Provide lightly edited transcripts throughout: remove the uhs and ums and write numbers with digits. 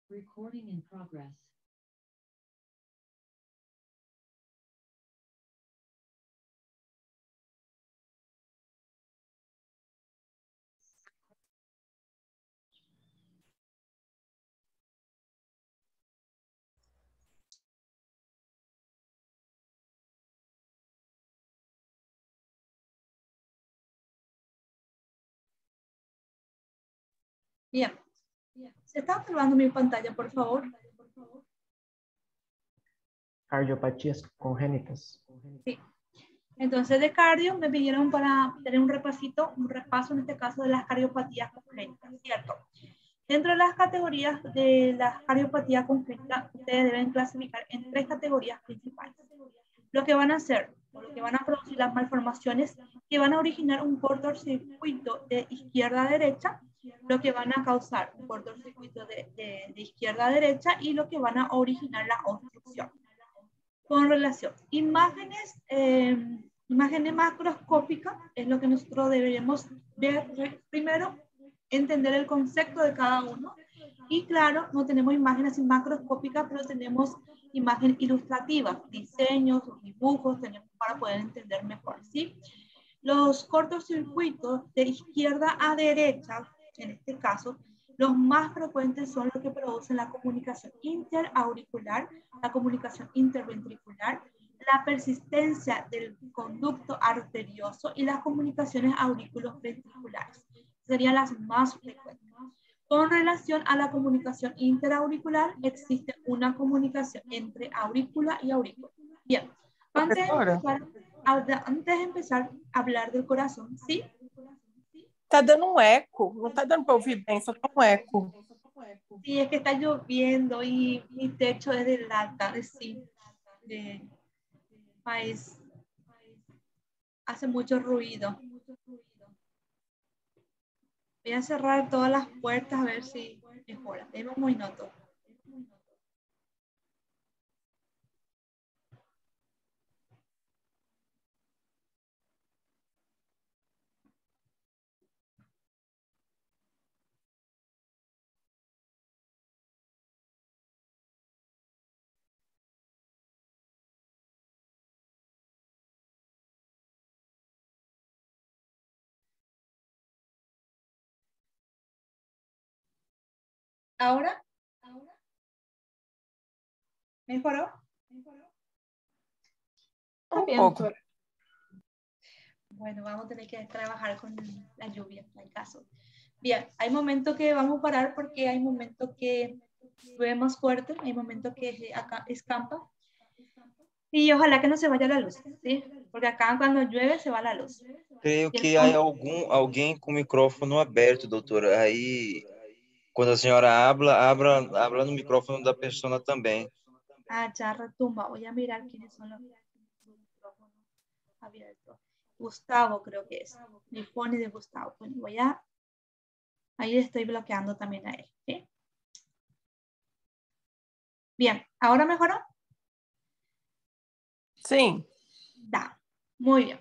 Recording in progress. Bien. ¿Se está observando mi pantalla, por favor? Cardiopatías congénitas. Sí. Entonces, de cardio me pidieron para tener un repaso en este caso de las cardiopatías congénitas, ¿cierto? Dentro de las categorías de las cardiopatías congénitas, ustedes deben clasificar en 3 categorías principales. Lo que van a hacer, o lo que van a producir las malformaciones, que van a originar un cortocircuito de izquierda a derecha, lo que van a causar un cortocircuito de izquierda a derecha y lo que van a originar la obstrucción. Con relación, imágenes macroscópicas es lo que nosotros deberíamos ver primero, entender el concepto de cada uno. Y claro, no tenemos imágenes macroscópicas, pero tenemos imágenes ilustrativas, diseños, dibujos, tenemos para poder entender mejor, ¿sí? Los cortocircuitos de izquierda a derecha, en este caso, los más frecuentes son los que producen la comunicación interauricular, la comunicación interventricular, la persistencia del conducto arterioso y las comunicaciones auriculoventriculares. Serían las más frecuentes. Con relación a la comunicación interauricular, existe una comunicación entre aurícula y aurícula. Bien, antes de empezar a hablar del corazón, ¿sí? Tá dando eco, não tá dando para ouvir bem, só tá eco. Sí, es que está lloviendo y mi techo es de lata, sí, pues, hace mucho ruido. Voy a cerrar todas las puertas a ver si mejora. Deme un minuto. ¿Ahora? ¿Mejoró? Um pouco. Bueno, vamos a tener que trabajar con la lluvia, en el caso. Bien, hay momentos que vamos a parar porque hay momentos que llueve más fuerte, hay momentos que acá escampa. Y ojalá que no se vaya la luz, ¿sí? Porque acá cuando llueve se va la luz. Creio que há alguém com o microfone aberto, doutora. Aí, quando a senhora habla no microfone da pessoa também. Ah, ya retumba. Voy a mirar quiénes son los micrófonos abiertos. Gustavo creo que es. El phone de Gustavo. Bueno, ahí estoy bloqueando también a él, ¿sí? Bien, ¿ahora mejoró? Sim. Da, muy bien.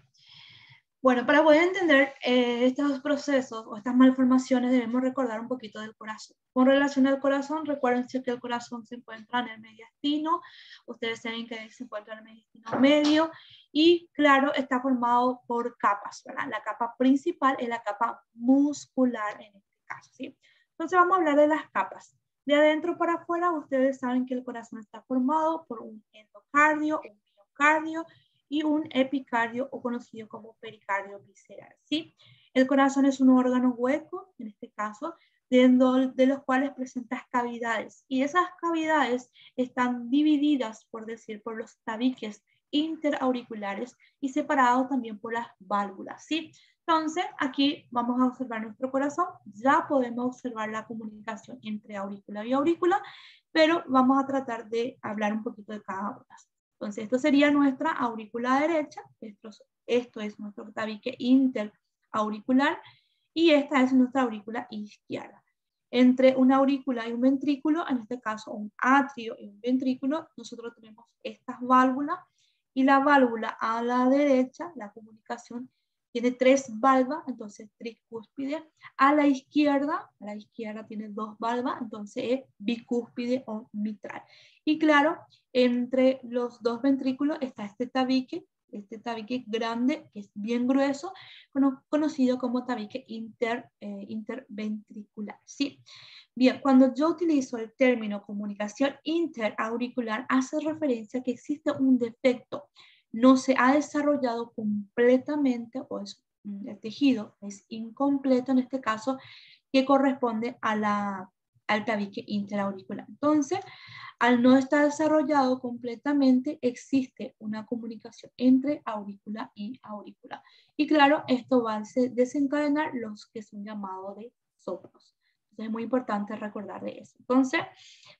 Bueno, para poder entender estos procesos o estas malformaciones debemos recordar un poquito del corazón. Con relación al corazón, recuerden que el corazón se encuentra en el mediastino, ustedes saben que se encuentra en el mediastino medio y claro, está formado por capas, ¿verdad? La capa principal es la capa muscular en este caso, ¿sí? Entonces vamos a hablar de las capas. De adentro para afuera, ustedes saben que el corazón está formado por un endocardio, un miocardio, y un epicardio o conocido como pericardio visceral, ¿sí? El corazón es un órgano hueco, en este caso, de los cuales presenta cavidades y esas cavidades están divididas, por decir, por los tabiques interauriculares y separados también por las válvulas, ¿sí? Entonces, aquí vamos a observar nuestro corazón, ya podemos observar la comunicación entre aurícula y aurícula, pero vamos a tratar de hablar un poquito de cada una. Entonces, esto sería nuestra aurícula derecha, esto es nuestro tabique interauricular y esta es nuestra aurícula izquierda. Entre una aurícula y un ventrículo, en este caso un atrio y un ventrículo, nosotros tenemos estas válvulas y la válvula a la derecha, la comunicación tiene 3 valvas, entonces tricúspide. A la izquierda tiene 2 valvas, entonces es bicúspide o mitral. Y claro, entre los 2 ventrículos está este tabique grande, que es bien grueso, conocido como tabique interventricular. ¿Sí? Bien, cuando yo utilizo el término comunicación interauricular, hace referencia a que existe un defecto. No se ha desarrollado completamente, o el tejido es incompleto en este caso, que corresponde al tabique interauricular. Entonces, al no estar desarrollado completamente, existe una comunicación entre aurícula y aurícula. Y claro, esto va a desencadenar los que son llamados de soplos. Entonces, es muy importante recordar de eso. Entonces,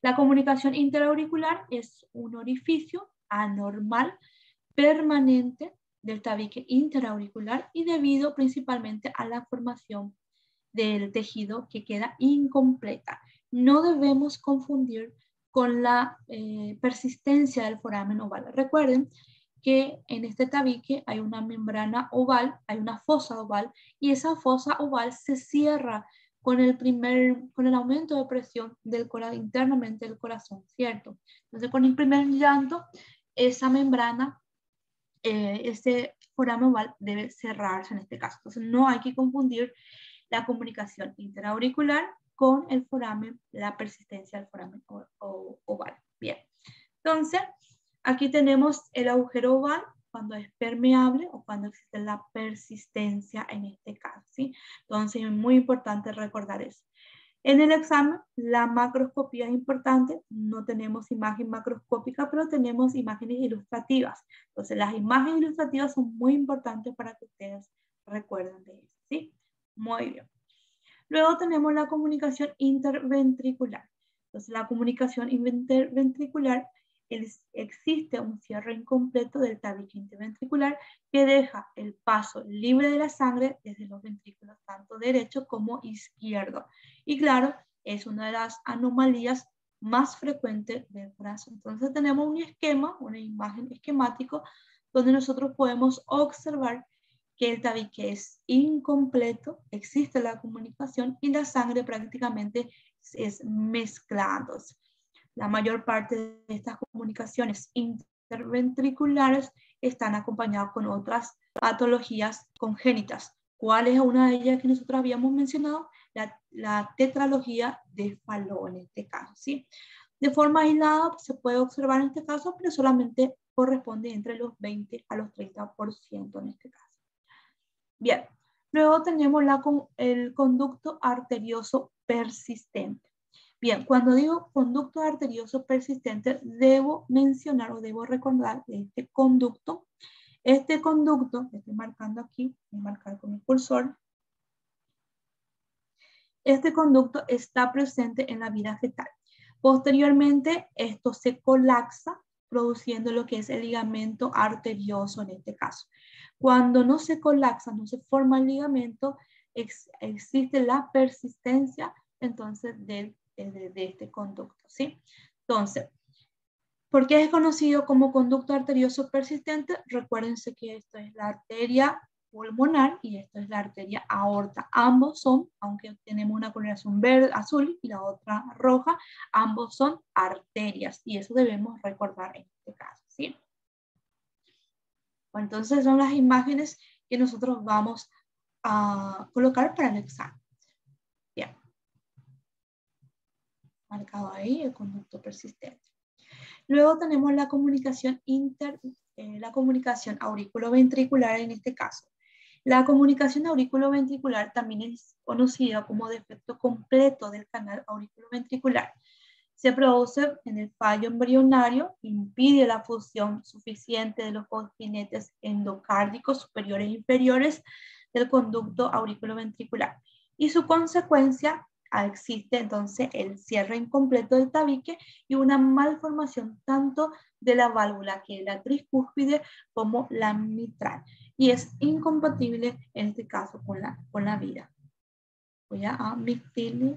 la comunicación interauricular es un orificio anormal permanente del tabique interauricular y debido principalmente a la formación del tejido que queda incompleta. No debemos confundir con la persistencia del foramen oval. Recuerden que en este tabique hay una membrana oval, hay una fosa oval, y esa fosa oval se cierra con el aumento de presión internamente del corazón, ¿cierto? Entonces, con el primer llanto, esa membrana, este foramen oval debe cerrarse en este caso. Entonces, no hay que confundir la comunicación interauricular con el foramen, la persistencia del foramen oval. Bien, entonces aquí tenemos el agujero oval cuando es permeable o cuando existe la persistencia en este caso, ¿sí? Entonces es muy importante recordar eso. En el examen, la macroscopía es importante. No tenemos imagen macroscópica, pero tenemos imágenes ilustrativas. Entonces, las imágenes ilustrativas son muy importantes para que ustedes recuerden de eso, ¿sí? Muy bien. Luego tenemos la comunicación interventricular. Entonces, la comunicación interventricular, existe un cierre incompleto del tabique interventricular que deja el paso libre de la sangre desde los ventrículos tanto derecho como izquierdo. Y claro, es una de las anomalías más frecuentes del corazón. Entonces tenemos un esquema, una imagen esquemático, donde nosotros podemos observar que el tabique es incompleto, existe la comunicación y la sangre prácticamente es mezclándose. La mayor parte de estas comunicaciones interventriculares están acompañadas con otras patologías congénitas. ¿Cuál es una de ellas que nosotros habíamos mencionado? La tetralogía de Fallot en este caso, ¿sí? De forma aislada se puede observar en este caso, pero solamente corresponde entre los 20 a los 30% en este caso. Bien, luego tenemos el conducto arterioso persistente. Bien, cuando digo conducto arterioso persistente, debo mencionar o debo recordar este conducto. Este conducto, estoy marcando aquí, voy a marcar con el cursor. Este conducto está presente en la vida fetal. Posteriormente, esto se colapsa, produciendo lo que es el ligamento arterioso en este caso. Cuando no se colapsa, no se forma el ligamento, existe la persistencia entonces de este conducto, ¿sí? Entonces, ¿por qué es conocido como conducto arterioso persistente? Recuérdense que esto es la arteria pulmonar y esto es la arteria aorta. Ambos son, aunque tenemos una coloración verde, azul y la otra roja, ambos son arterias y eso debemos recordar en este caso, ¿sí? Bueno, entonces son las imágenes que nosotros vamos a colocar para el examen. Bien. Marcado ahí el conducto persistente. Luego tenemos la comunicación auriculoventricular en este caso. La comunicación auriculoventricular también es conocida como defecto completo del canal auriculoventricular. Se produce en el fallo embrionario, impide la fusión suficiente de los cojinetes endocárdicos superiores e inferiores del conducto auriculoventricular. Y su consecuencia, existe entonces el cierre incompleto del tabique y una malformación tanto de la válvula que es la tricúspide como la mitral. Y es incompatible en este caso con la vida. Voy a admitirle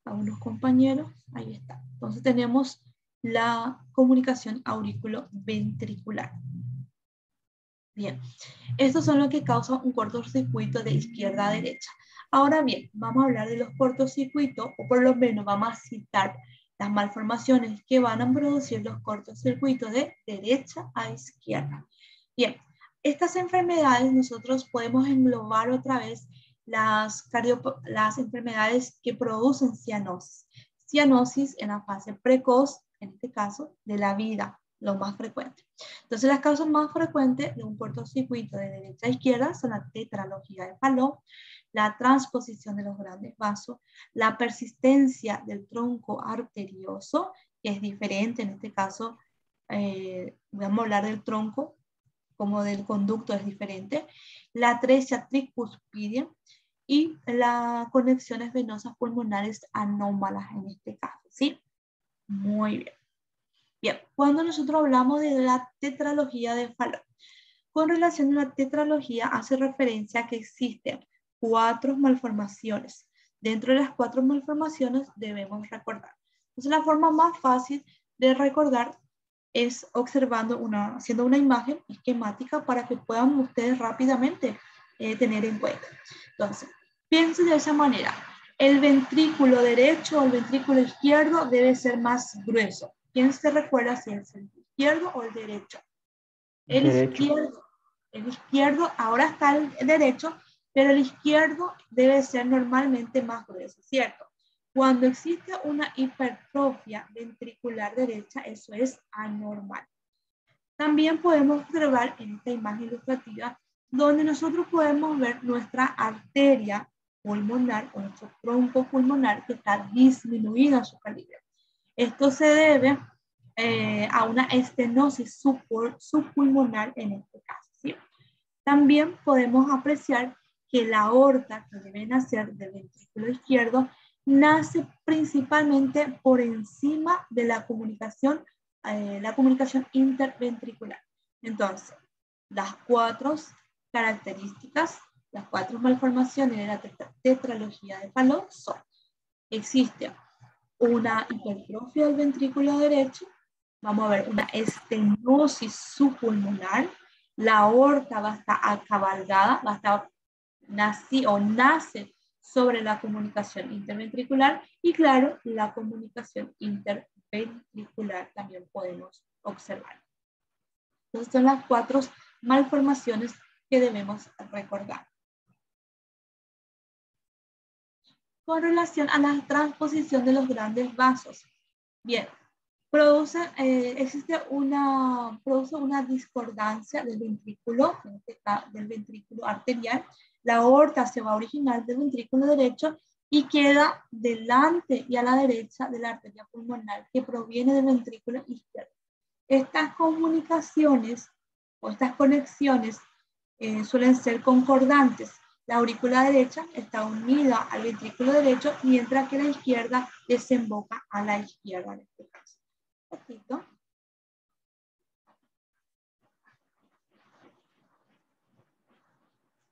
a unos compañeros. Ahí está. Entonces tenemos la comunicación auriculoventricular. Bien, estos son los que causan un cortocircuito de izquierda a derecha. Ahora bien, vamos a hablar de los cortocircuitos, o por lo menos vamos a citar las malformaciones que van a producir los cortocircuitos de derecha a izquierda. Bien, estas enfermedades nosotros podemos englobar otra vez las enfermedades que producen cianosis. Cianosis en la fase precoz, en este caso, de la vida, lo más frecuente. Entonces, las causas más frecuentes de un cortocircuito de derecha a izquierda son la tetralogía de Fallot, la transposición de los grandes vasos, la persistencia del tronco arterioso, que es diferente en este caso, vamos a hablar del tronco, como del conducto es diferente, la atresia tricuspidia y las conexiones venosas pulmonares anómalas en este caso, ¿sí? Muy bien. Bien, cuando nosotros hablamos de la tetralogía de Fallot, con relación a la tetralogía hace referencia a que existen 4 malformaciones. Dentro de las 4 malformaciones debemos recordar. Entonces la forma más fácil de recordar es haciendo una imagen esquemática para que puedan ustedes rápidamente tener en cuenta. Entonces, piensen de esa manera. El ventrículo derecho o el ventrículo izquierdo debe ser más grueso. ¿Quién se recuerda si es el izquierdo o el derecho? El izquierdo, ahora está el derecho, pero el izquierdo debe ser normalmente más grueso, ¿cierto? Cuando existe una hipertrofia ventricular derecha, eso es anormal. También podemos observar en esta imagen ilustrativa donde nosotros podemos ver nuestra arteria pulmonar o nuestro tronco pulmonar que está disminuido en su calibre. Esto se debe a una estenosis subpulmonar en este caso, ¿sí? También podemos apreciar que la aorta que debe nacer del ventrículo izquierdo nace principalmente por encima de la comunicación interventricular. Entonces, las 4 características, las 4 malformaciones de la tetralogía de Fallot son: existe una hipertrofia del ventrículo derecho, vamos a ver una estenosis subpulmonar, la aorta va a estar acabalgada, va a estar nace sobre la comunicación interventricular y claro, la comunicación interventricular también podemos observar. Entonces son las 4 malformaciones que debemos recordar. Con relación a la transposición de los grandes vasos. Bien, existe una discordancia del ventrículo arterial. La aorta se va a originar del ventrículo derecho y queda delante y a la derecha de la arteria pulmonar que proviene del ventrículo izquierdo. Estas comunicaciones o estas conexiones suelen ser concordantes. La aurícula derecha está unida al ventrículo derecho, mientras que la izquierda desemboca a la izquierda en este caso. Un poquito.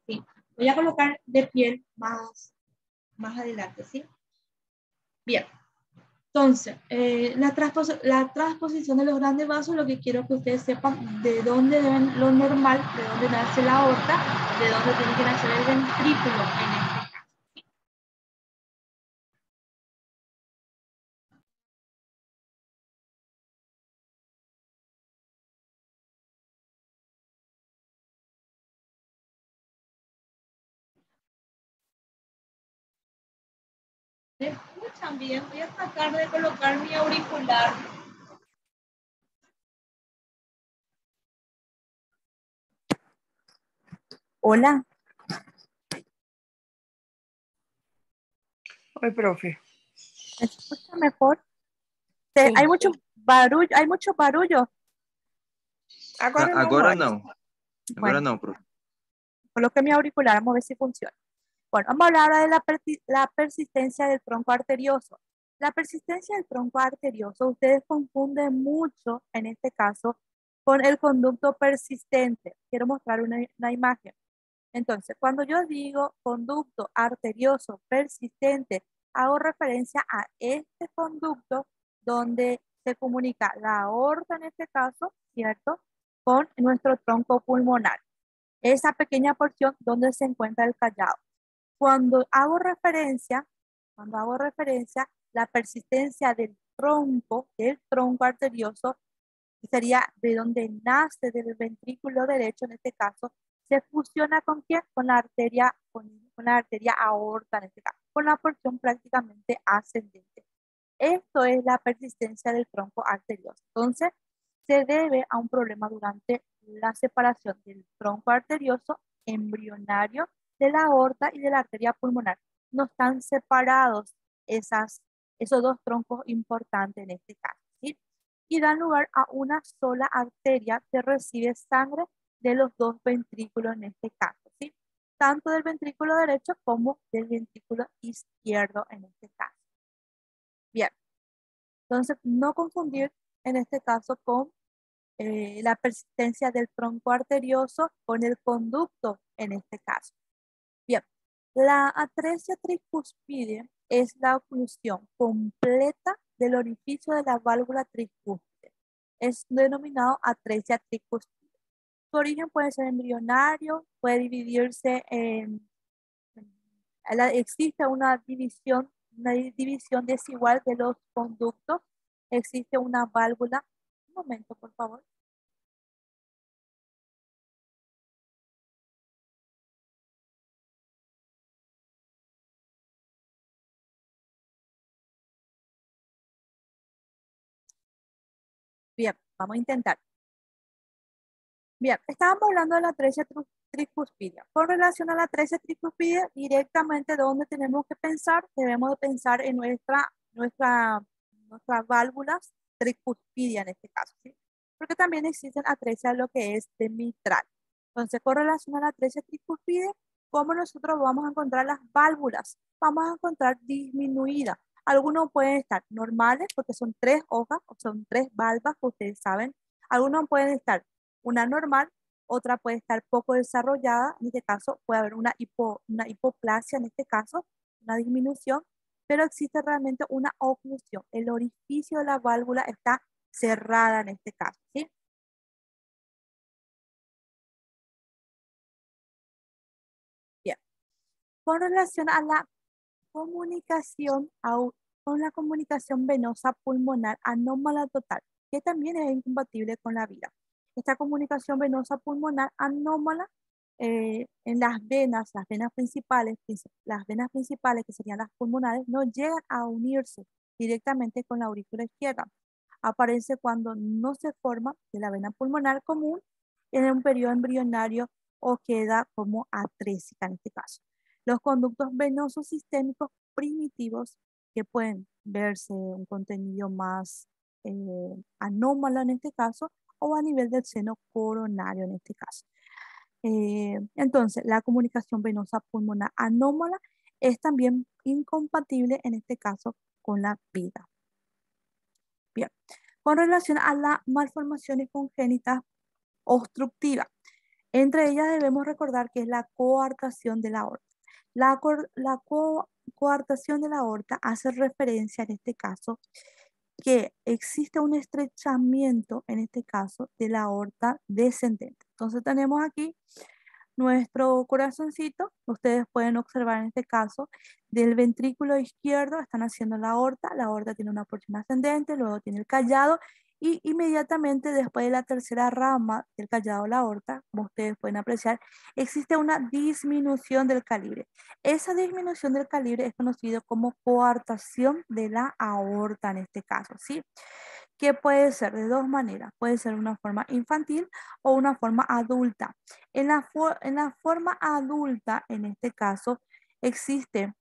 Sí, voy a colocar de piel más adelante, ¿sí? Bien. Entonces, la transposición de los grandes vasos, lo que quiero que ustedes sepan de dónde deben, lo normal, de dónde nace la aorta, de dónde tiene que nacer el ventrículo en este caso. ¿Me escuchan bien? Voy a tratar de colocar mi auricular. Hola. Oi, profe. ¿Me escucha mejor? Sí. Hay mucho barullo. Agora não Agora mais. não. Agora Bueno, não, prof. coloque mi auricular, vamos a ver si funciona. Bueno, vamos a hablar ahora de la persistencia del tronco arterioso. La persistencia del tronco arterioso, ustedes confunden mucho en este caso con el conducto persistente. Quiero mostrar una imagen. Entonces, cuando yo digo conducto arterioso persistente, hago referencia a este conducto donde se comunica la aorta en este caso, ¿cierto?, con nuestro tronco pulmonar. esa pequeña porción donde se encuentra el callado. Cuando hago referencia, la persistencia del tronco arterioso, que sería de donde nace del ventrículo derecho, en este caso, se fusiona ¿con quién? Con la arteria aorta, en este caso, con la porción prácticamente ascendente. Esto es la persistencia del tronco arterioso. Entonces, se debe a un problema durante la separación del tronco arterioso embrionario de la aorta y de la arteria pulmonar. No están separados esos dos troncos importantes en este caso, ¿sí? Y dan lugar a una sola arteria que recibe sangre de los dos ventrículos en este caso, ¿sí? Tanto del ventrículo derecho como del ventrículo izquierdo en este caso. Bien, entonces no confundir en este caso con la persistencia del tronco arterioso con el conducto en este caso. Bien, la atresia tricuspide es la oclusión completa del orificio de la válvula tricúspide. Es denominado atresia tricuspide. Su origen puede ser embrionario, puede dividirse existe una división desigual de los conductos. Existe una válvula. Un momento, por favor. Bien, vamos a intentar. Bien, estábamos hablando de la atresia tricuspidia. Con relación a la atresia tricuspidia, directamente donde tenemos que pensar, debemos de pensar en nuestras válvulas tricuspidia en este caso, ¿sí? Porque también existen atresia lo que es de mitral. Entonces, con relación a la atresia tricuspidia, ¿cómo nosotros vamos a encontrar las válvulas? Vamos a encontrar disminuidas. Algunos pueden estar normales porque son 3 hojas o son 3 valvas, que ustedes saben. Algunos pueden estar una normal, otra puede estar poco desarrollada, en este caso puede haber una hipoplasia, en este caso, una disminución, pero existe realmente una oclusión. El orificio de la válvula está cerrada en este caso, ¿sí? Bien. Con relación a la comunicación, venosa pulmonar anómala total, que también es incompatible con la vida. Esta comunicación venosa pulmonar anómala en las venas principales que serían las pulmonares, no llegan a unirse directamente con la aurícula izquierda. Aparece cuando no se forma de la vena pulmonar común en un periodo embrionario o queda como atrésica en este caso. Los conductos venosos sistémicos primitivos que pueden verse un contenido más anómalo en este caso o a nivel del seno coronario en este caso. Entonces, la comunicación venosa pulmonar anómala es también incompatible en este caso con la vida. Bien, con relación a las malformaciones congénitas obstructivas, entre ellas debemos recordar que es la coartación de la aorta. La coartación de la aorta hace referencia en este caso que existe un estrechamiento, en este caso, de la aorta descendente. Entonces tenemos aquí nuestro corazoncito. Ustedes pueden observar en este caso del ventrículo izquierdo están haciendo la aorta tiene una porción ascendente, luego tiene el callado y inmediatamente después de la tercera rama del callado de la aorta, como ustedes pueden apreciar, existe una disminución del calibre. Esa disminución del calibre es conocido como coartación de la aorta en este caso, ¿sí? Que puede ser de dos maneras, puede ser una forma infantil o una forma adulta. En la forma adulta, en este caso, existe,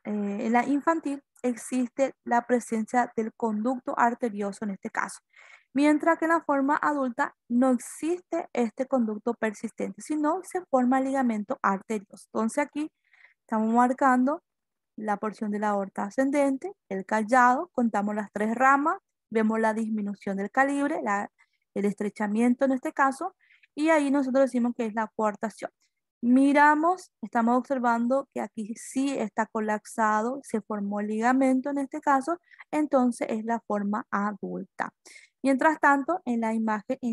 en la infantil, existe la presencia del conducto arterioso en este caso. Mientras que en la forma adulta no existe este conducto persistente, sino se forma el ligamento arterioso. Entonces aquí estamos marcando la porción de la aorta ascendente, el callado, contamos las 3 ramas, vemos la disminución del calibre, el estrechamiento en este caso, y ahí nosotros decimos que es la coartación. Miramos, estamos observando que aquí sí está colapsado, se formó el ligamento en este caso, entonces es la forma adulta. Mientras tanto, en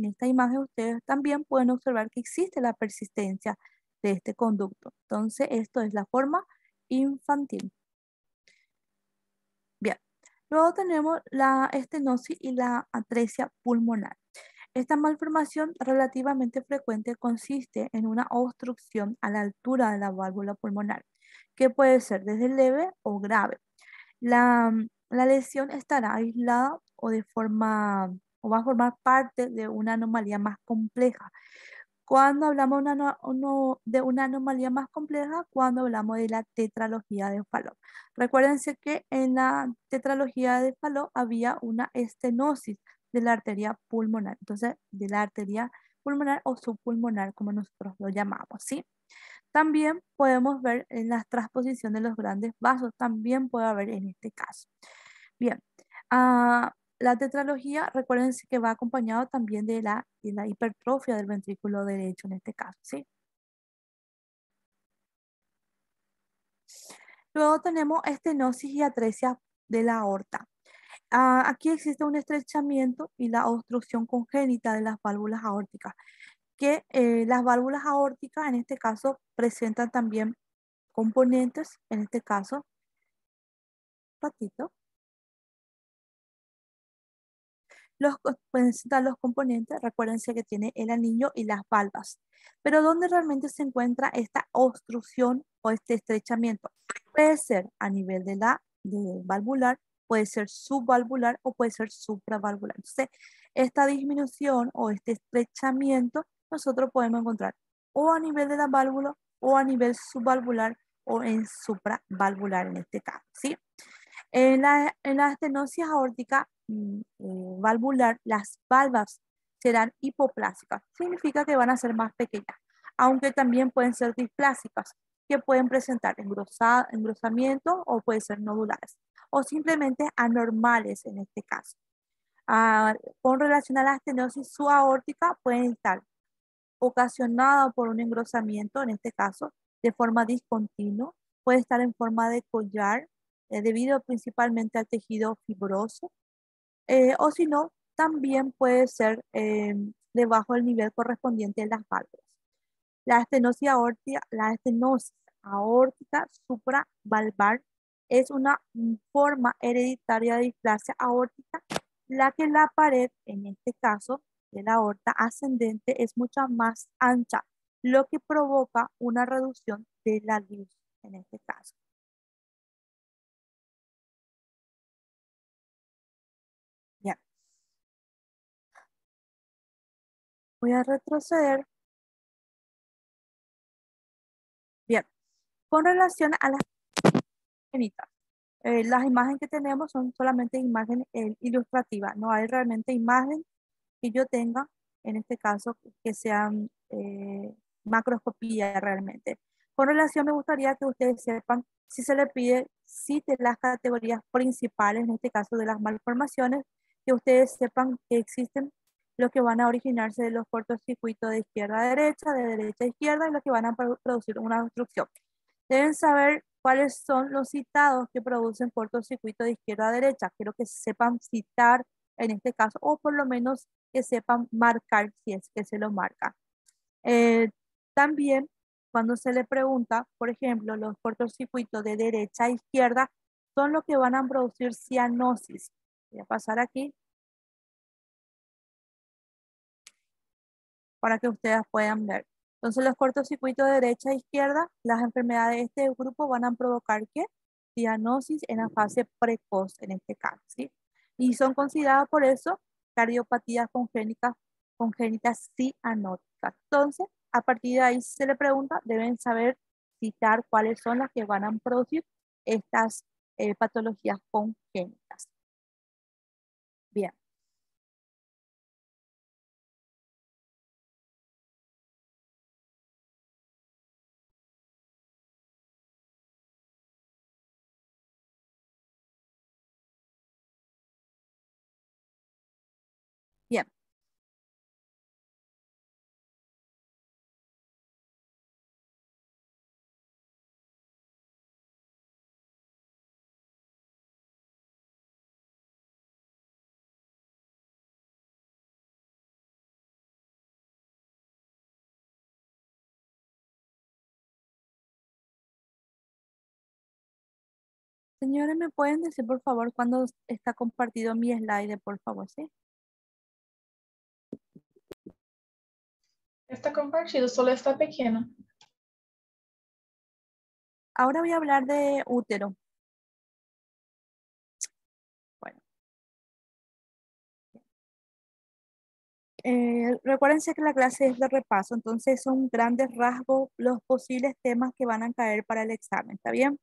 esta imagen ustedes también pueden observar que existe la persistencia de este conducto. Entonces, esto es la forma infantil. Bien, luego tenemos la estenosis y la atresia pulmonar. Esta malformación relativamente frecuente consiste en una obstrucción a la altura de la válvula pulmonar, que puede ser desde leve o grave. La lesión estará aislada o va a formar parte de una anomalía más compleja. Cuando hablamos de una anomalía más compleja, cuando hablamos de la tetralogía de Fallot. Recuérdense que en la tetralogía de Fallot había una estenosis de la arteria pulmonar. Entonces, de la arteria pulmonar o subpulmonar, como nosotros lo llamamos, ¿sí? También podemos ver en las transposiciones de los grandes vasos, también puede haber en este caso. Bien, la tetralogía, recuerden que va acompañado también de la hipertrofia del ventrículo derecho en este caso, ¿sí? Luego tenemos estenosis y atresia de la aorta. Aquí existe un estrechamiento y la obstrucción congénita de las válvulas aórticas, que las válvulas aórticas en este caso presentan también componentes, en este caso, ratito, presentan los componentes, recuérdense que tiene el anillo y las valvas, pero ¿dónde realmente se encuentra esta obstrucción o este estrechamiento? Puede ser a nivel de valvular, puede ser subvalvular o puede ser supravalvular. Entonces, esta disminución o este estrechamiento nosotros podemos encontrar o a nivel de la válvula o a nivel subvalvular o en supravalvular en este caso, ¿sí? En la estenosis aórtica valvular, las valvas serán hipoplásicas. Significa que van a ser más pequeñas, aunque también pueden ser displásicas, que pueden presentar engrosamiento o pueden ser nodulares, o simplemente anormales en este caso. Con relación a la estenosis subaórtica, pueden estar ocasionada por un engrosamiento, en este caso, de forma discontinua, puede estar en forma de collar, debido principalmente al tejido fibroso, o si no, también puede ser debajo del nivel correspondiente de las válvulas. La estenosis aórtica supravalvar es una forma hereditaria de displasia aórtica, la que la pared, en este caso, de la aorta ascendente es mucho más ancha, lo que provoca una reducción de la luz en este caso. Bien. Voy a retroceder. Bien. Con relación a las congénitas, las imágenes que tenemos son solamente imágenes ilustrativas, no hay realmente imagen que yo tenga, en este caso, que sean macroscopía realmente. Con relación, me gustaría que ustedes sepan si se le pide, cite las categorías principales, en este caso de las malformaciones, que ustedes sepan que existen los que van a originarse de los cortocircuitos de izquierda a derecha, de derecha a izquierda, y los que van a producir una obstrucción. Deben saber cuáles son los citados que producen cortocircuito de izquierda a derecha. Quiero que sepan citar en este caso, o por lo menos que sepan marcar si es que se lo marca. También, cuando se le pregunta, por ejemplo, los cortocircuitos de derecha a izquierda son los que van a producir cianosis. Voy a pasar aquí para que ustedes puedan ver. Entonces, los cortocircuitos de derecha a izquierda, las enfermedades de este grupo van a provocar ¿qué? Cianosis en la fase precoz, en este caso, ¿sí? Y son consideradas por eso cardiopatías congénitas cianóticas. Entonces, a partir de ahí, si se le pregunta, deben saber citar cuáles son las que van a producir estas patologías congénitas. Bien. Bien. Señores, ¿me pueden decir por favor cuándo está compartido mi slide, por favor? ¿Sí? Está compartido, solo está pequeno. Ahora voy a hablar de útero. Bueno, recuérdense que la clase es de repaso, entonces son grandes rasgos los posibles temas que van a caer para el examen, ¿está bien?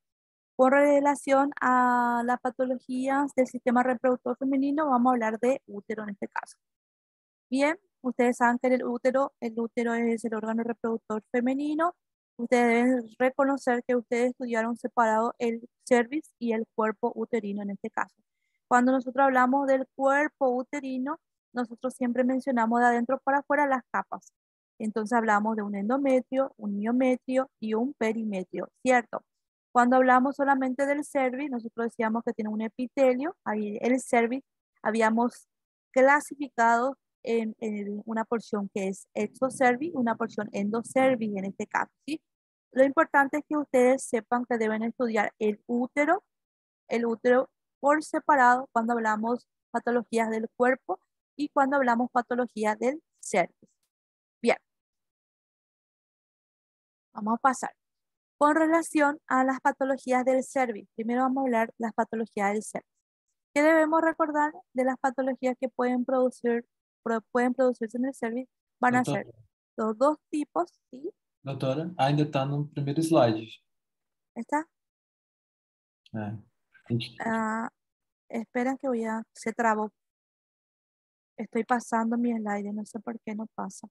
Con relación a las patologías del sistema reproductor femenino, vamos a hablar de útero en este caso. Bien, ustedes saben que el útero es el órgano reproductor femenino. Ustedes deben reconocer que ustedes estudiaron separado el cervix y el cuerpo uterino en este caso. Cuando nosotros hablamos del cuerpo uterino, nosotros siempre mencionamos de adentro para afuera las capas. Entonces hablamos de un endometrio, un miometrio y un perimetrio, ¿cierto? Cuando hablamos solamente del cervix, nosotros decíamos que tiene un epitelio. Ahí el cervix habíamos clasificado en una porción que es exocervix y una porción endocervix en este caso, ¿sí? Lo importante es que ustedes sepan que deben estudiar el útero por separado cuando hablamos patologías del cuerpo y cuando hablamos patologías del cervix. Bien, vamos a pasar. Con relación a las patologías del cervix, primero vamos a hablar de las patologías del cervix. ¿Qué debemos recordar de las patologías que pueden producirse en el cervix? Van a Doutora, ser los dos tipos, ¿sí? doutora, ainda está no primeiro slide. ¿Está? É. Tem que- Ah, espera que se trabó. Estoy pasando mi slide, no sé por qué no pasa.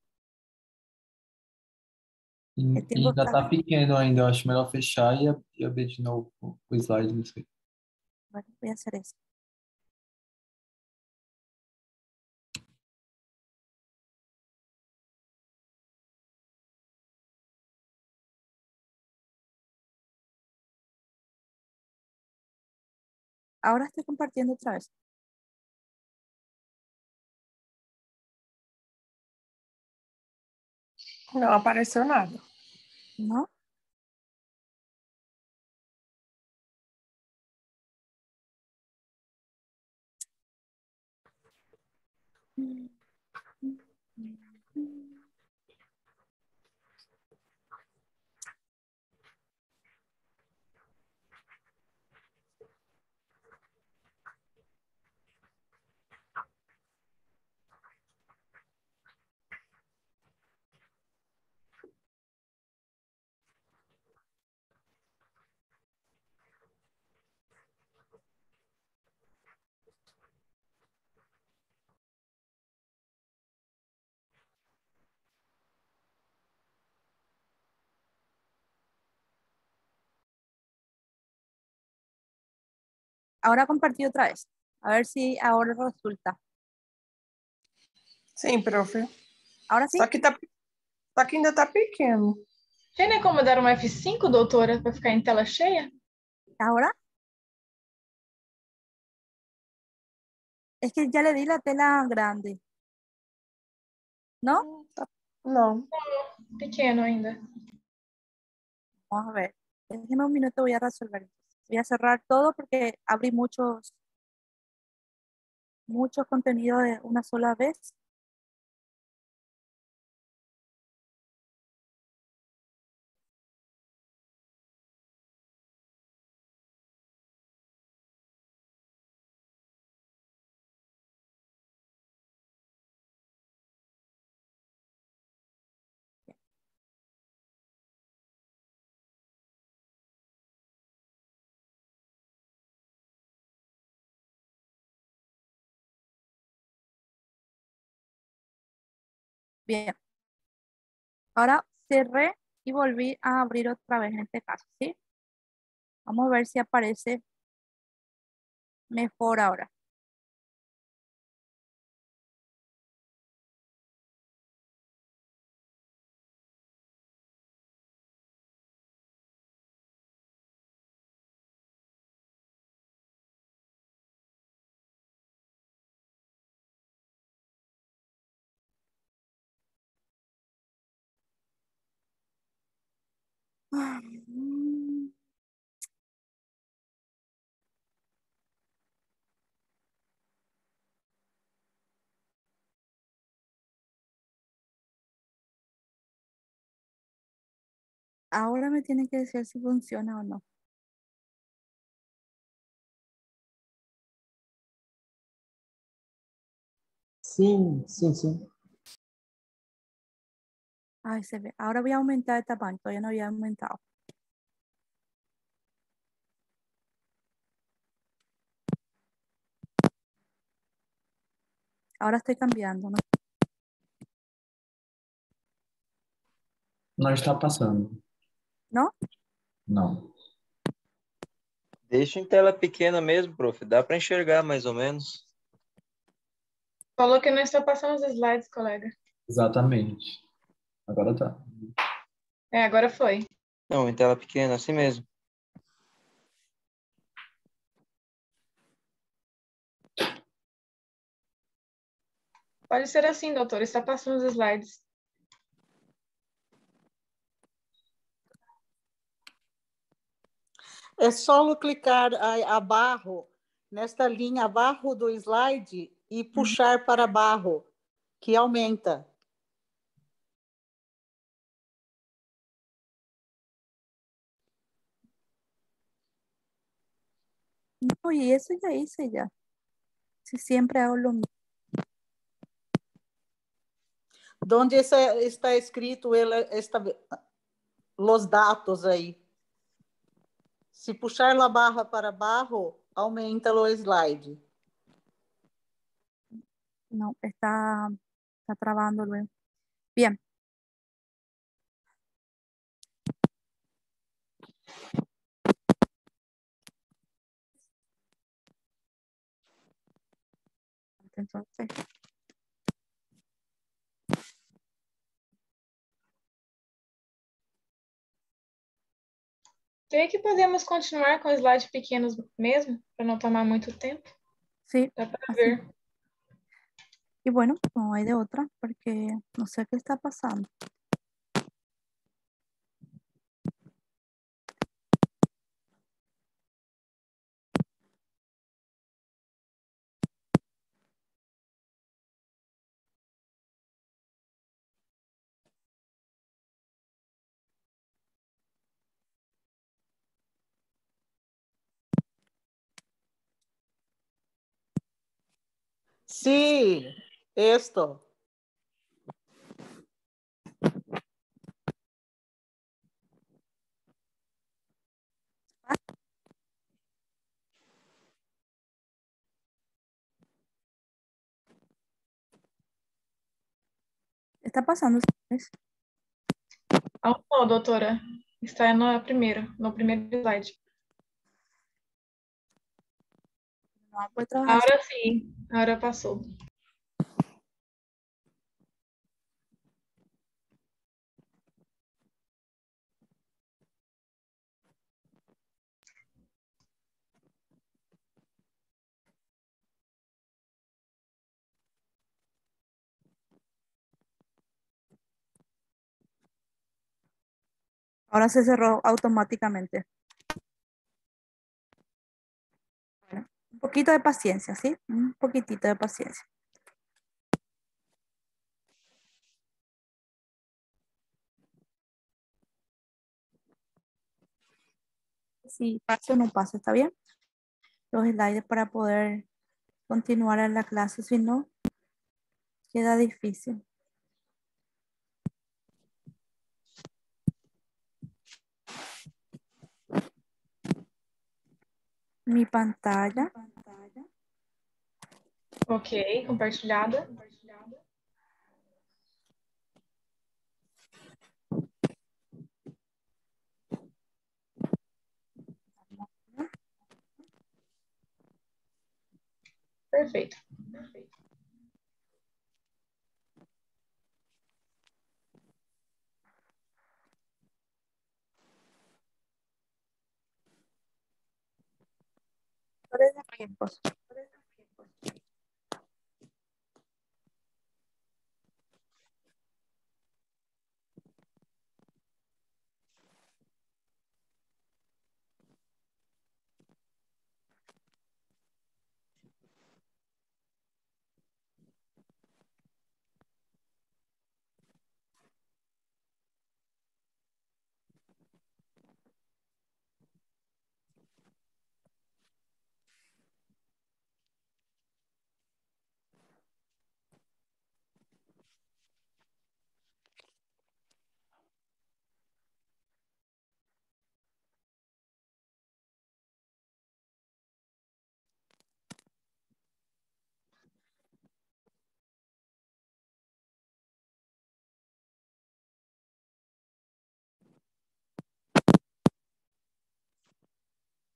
El tiempo ainda está, está pequeno ainda, eu acho melhor fechar e abrir de novo o slide, não sei. bueno, voy a hacer eso. Ahora estoy compartiendo otra vez, Não apareceu nada. ¿no? Ahora compartí otra vez. A ver si ahora resulta. Sim, profe. Ahora sí. Só que ainda está pequeno. Tem como dar um F5, doutora, para ficar em tela cheia? Ahora. Es que ya le di la tela grande. ¿No? Não. Pequeno ainda. Vamos a ver. Déjeme un minuto, voy a resolver. Voy a cerrar todo porque abrí muchos contenidos de una sola vez. Bien. Ahora cerré y volví a abrir otra vez en este caso, ¿sí? Vamos a ver si aparece mejor ahora. Ahora me tienen que decir si funciona o no. Sim, sim, sim. Ay, se ve. Ahora voy a aumentar el tamaño. Todavía no había aumentado. Ahora estoy cambiando, ¿no? Não está passando. ¿No? Não. Deixa em tela pequena mesmo, prof. Dá para enxergar mais ou menos. Falou que não está passando os slides, colega. Exatamente. Agora tá. É, agora foi. Não, em tela pequena, assim mesmo. Pode ser assim, doutor. Está passando os slides. É só clicar abaixo, nesta linha abaixo do slide e puxar para baixo, que aumenta. No, y eso ya hice ya. Si siempre hago lo mismo. Donde está escrito os dados aí. Se puxar a barra para baixo, aumenta o slide. No, está trabando luego. Bien. Entonces, Creio que podemos continuar com slides pequenos mesmo, para não tomar muito tempo. sí, Dá para así. ver. Y bueno, no hay de otra porque no sé qué está pasando. Sí, esto. Está pasando. ¿Sabes? Aún não, doutora. Está no primeiro slide. No puede trabajar. Agora sim, agora passou. Ahora se cerró automáticamente. Bueno, un poquito de paciencia, ¿sí? Un poquitito de paciencia. Si pasa o no pasa, ¿está bien? Los slides para poder continuar en la clase, si no, queda difícil. Mi pantalla. Ok, compartilhada. Perfeito. Factores de riesgos.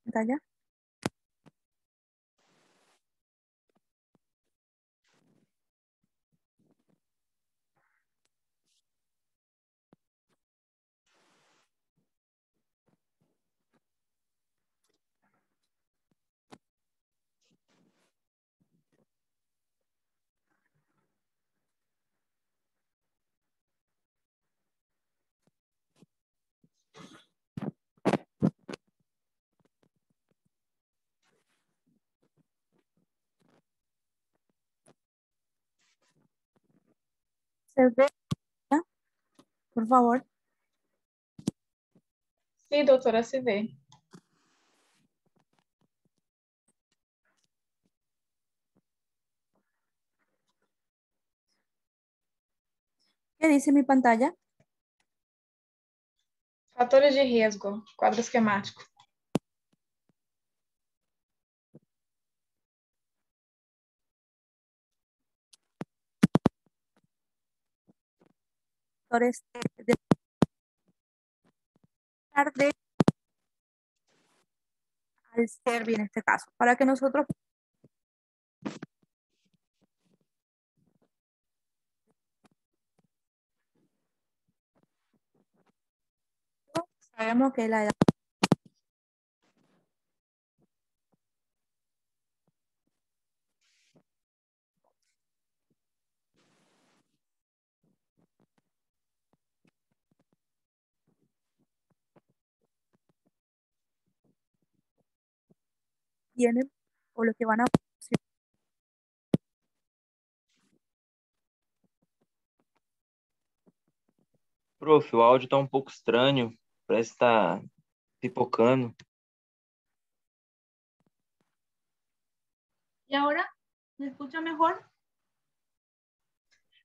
pantalla. ¿Se ve? Por favor. Sim, doutora, se vê. ¿Qué dice mi pantalla? Fatores de risco, quadro esquemático. Factores de al SERVI en este caso, para que nosotros sabemos que la edad tienen o lo que van a producir. Prof, o áudio tá um pouco estranho. Parece que tá pipocando. ¿Y ahora? ¿Me escucha mejor?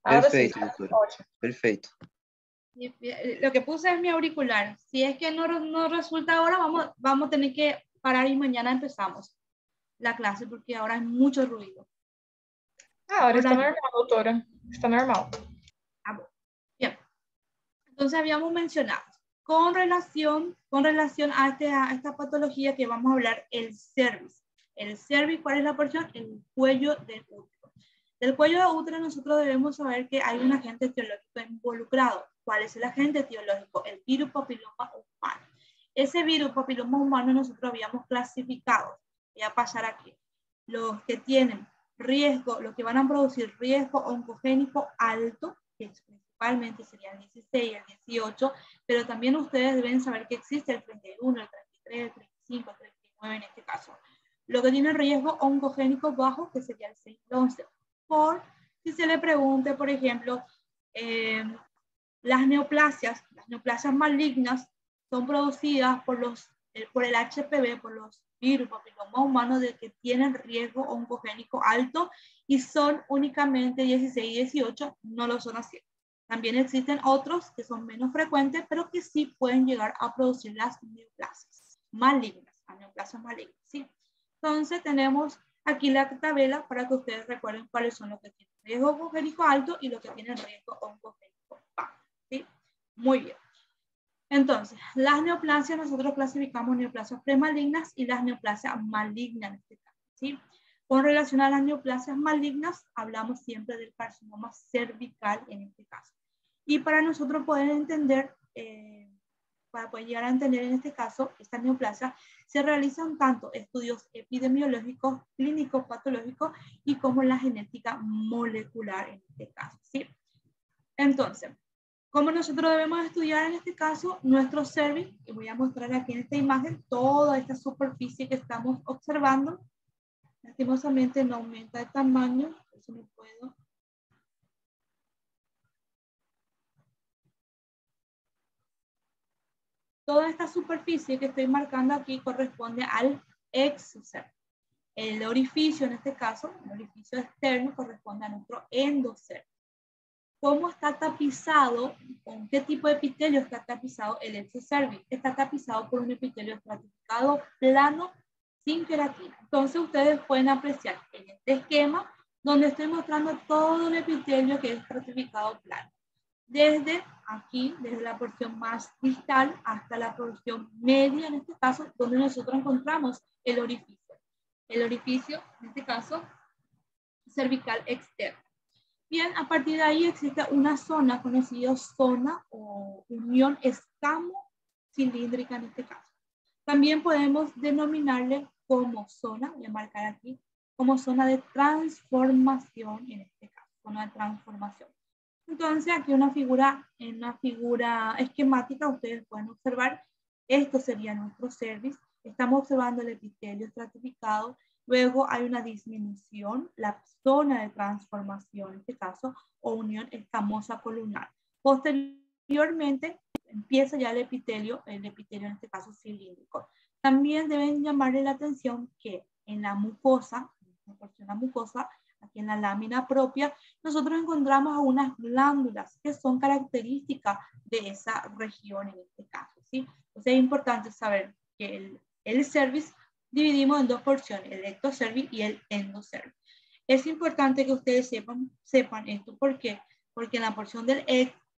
Ahora sim, Perfeito, doutora. ótimo. Perfeito. Lo que puse es mi auricular. Si es que no resulta ahora, vamos a tener que parar y mañana empezamos la clase porque ahora hay mucho ruido. Ahora está Hola. normal, doutora. Está normal. Ah, bueno. Bien. Entonces habíamos mencionado, con relación a esta patología que vamos a hablar, el cervix. El cervix, ¿cuál es la porción? El cuello del útero. Del cuello del útero nosotros debemos saber que hay un agente etiológico involucrado. ¿Cuál es el agente etiológico? El virus papiloma humano. Ese virus papiloma humano nosotros habíamos clasificado. Voy a pasar aquí. Los que tienen riesgo, los que van a producir riesgo oncogénico alto, que principalmente sería el 16 y el 18, pero también ustedes deben saber que existe el 31, el 33, el 35, el 39 en este caso. Lo que tiene riesgo oncogénico bajo, que sería el 6 y el 11. Por si se le pregunte, por ejemplo, las neoplasias malignas son producidas por el HPV, por los virus papiloma humanos de que tienen riesgo oncogénico alto y son únicamente 16 y 18, no lo son así. También existen otros que son menos frecuentes, pero que sí pueden llegar a producir las neoplasias malignas, ¿sí? Entonces tenemos aquí la tabela para que ustedes recuerden cuáles son los que tienen riesgo oncogénico alto y los que tienen riesgo oncogénico bajo, ¿sí? Muy bien. Entonces, las neoplasias nosotros clasificamos neoplasias premalignas y las neoplasias malignas en este caso, ¿sí? Con relación a las neoplasias malignas, hablamos siempre del carcinoma cervical en este caso. Y para nosotros poder entender, para poder llegar a entender en este caso, esta neoplasia, se realizan tanto estudios epidemiológicos, clínicos, patológicos y como la genética molecular en este caso, ¿sí? Entonces, ¿cómo nosotros debemos estudiar en este caso nuestro cervix? Y voy a mostrar aquí en esta imagen toda esta superficie que estamos observando. Lastimosamente no aumenta de tamaño, por eso no puedo. Toda esta superficie que estoy marcando aquí corresponde al exocervix. El orificio, en este caso, el orificio externo, corresponde a nuestro endocervix. ¿Cómo está tapizado? ¿Con qué tipo de epitelio está tapizado el exocervix? Está tapizado por un epitelio estratificado plano sin queratina. Entonces ustedes pueden apreciar en este esquema donde estoy mostrando todo el epitelio que es estratificado plano. desde aquí, desde la porción más distal hasta la porción media, en este caso, donde nosotros encontramos el orificio. El orificio, en este caso, cervical externo. Bien, a partir de ahí existe una zona conocida zona o unión escamo-cilíndrica en este caso. También podemos denominarle como zona, voy a marcar aquí, como zona de transformación en este caso, zona de transformación. Entonces aquí en una figura esquemática ustedes pueden observar, esto sería nuestro cervix, estamos observando el epitelio estratificado, luego hay una disminución, la zona de transformación en este caso, o unión escamosa columnar. Posteriormente empieza ya el epitelio en este caso cilíndrico. También deben llamarle la atención que en la mucosa, aquí en la lámina propia, nosotros encontramos unas glándulas que son características de esa región en este caso, ¿sí? Entonces es importante saber que el cervix dividimos en dos porciones, el ectocervix y el endocervix. Es importante que ustedes sepan esto, ¿por qué? Porque en la porción del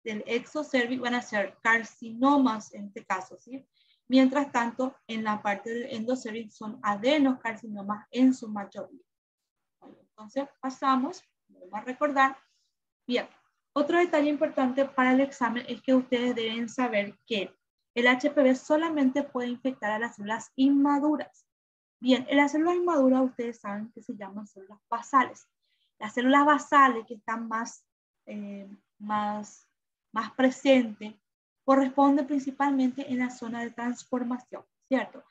exocervix van a ser carcinomas en este caso, ¿sí? Mientras tanto, en la parte del endocervix son adenocarcinomas en su mayoría. Entonces pasamos, vamos a recordar. Bien, otro detalle importante para el examen es que ustedes deben saber que el HPV solamente puede infectar a las células inmaduras. Bien, en las células inmaduras ustedes saben que se llaman células basales. Las células basales que están más presentes corresponden principalmente en la zona de transformación, ¿cierto?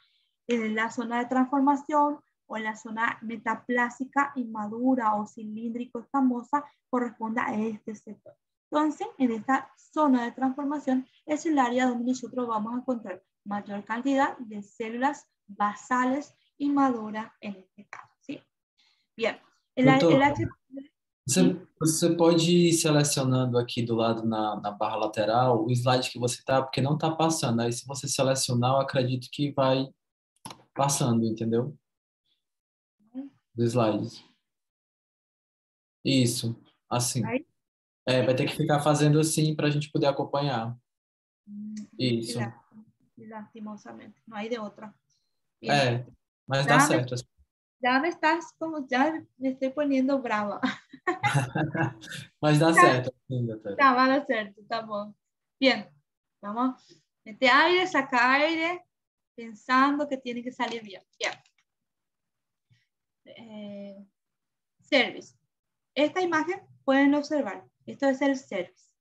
En la zona de transformación o en la zona metaplásica inmadura o cilíndrico escamosa corresponde a este sector. Entonces, en esta zona de transformación es el área donde nosotros vamos a encontrar mayor cantidad de células basales inmaduras en este caso, ¿sí? Bien, Doutor, Sim. você pode ir selecionando aqui do lado na barra lateral o slide que você tá, porque não tá passando. Aí se você selecionar, eu acredito que vai passando, entendeu? Dos slides. Isso, assim. Aí? Vai ter que ficar fazendo assim para a gente poder acompanhar. Isso. Lastimosamente, no hay de otra. Bien. Mas dá certo. Ya me estoy poniendo brava. Mas dá certo. Sim, doutora. Tá, vai dar certo, tá bom. Bien, vamos. Mete aire, saca aire, pensando que tiene que salir bien. Bien. Cervix. Esta imagen pueden observar. Esto es el cervix.